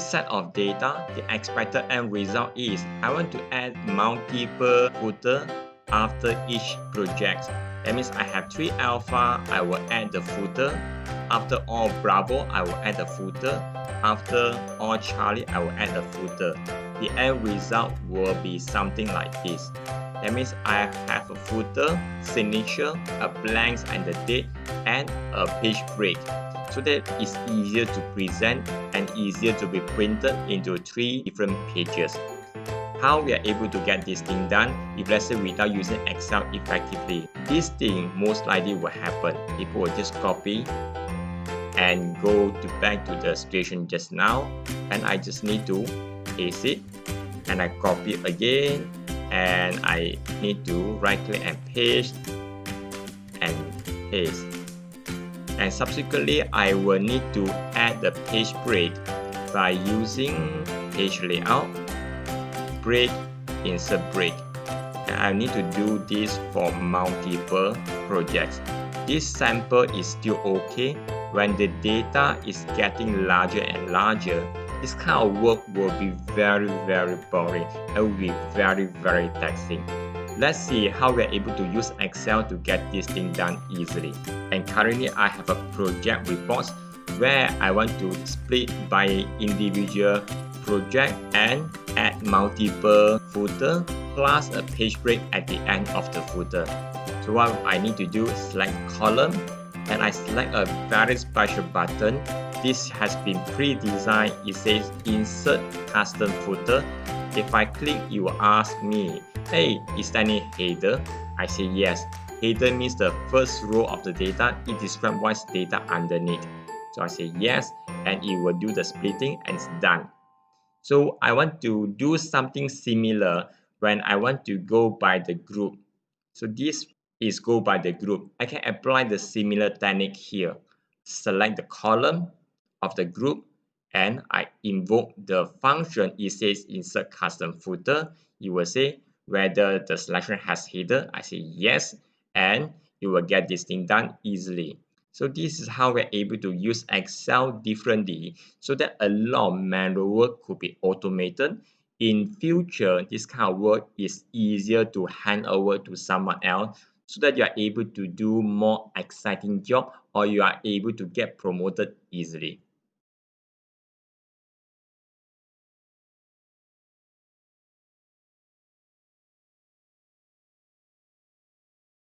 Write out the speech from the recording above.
set of data, the expected end result is I want to add multiple footer after each project. That means I have 3 alpha, I will add the footer. After all Bravo, I will add the footer. After all Charlie, I will add the footer. The end result will be something like this. That means I have a footer, signature, a blanks and the date, and a page break. So that it's easier to present and easier to be printed into 3 different pages. How we are able to get this thing done if let's say without using Excel effectively? This thing most likely will happen. People will just copy and go back to the situation just now, and I just need to paste it and I copy again, and I need to right click and paste and paste, and subsequently I will need to add the page break by using page layout, break, insert break, and I need to do this for multiple projects. This sample is still okay. When the data is getting larger and larger, this kind of work will be very boring and will be very taxing. Let's see how we are able to use Excel to get this thing done easily. And currently I have a project reports where I want to split by individual project and add multiple footer plus a page break at the end of the footer. So what I need to do is select column, and I select a very special button. This has been pre-designed. It says insert custom footer. If I click, it will ask me, hey, is there any header? I say yes. Header means the first row of the data. It describes what's data underneath. So I say yes, and it will do the splitting and it's done. So I want to do something similar when I want to go by the group. So this is go by the group. I can apply the similar technique here. Select the column of the group and I invoke the function. It says insert custom footer. You will say whether the selection has header. I say yes, and you will get this thing done easily. So this is how we're able to use Excel differently so that a lot of manual work could be automated. In future, this kind of work is easier to hand over to someone else so that you are able to do more exciting job, or you are able to get promoted easily.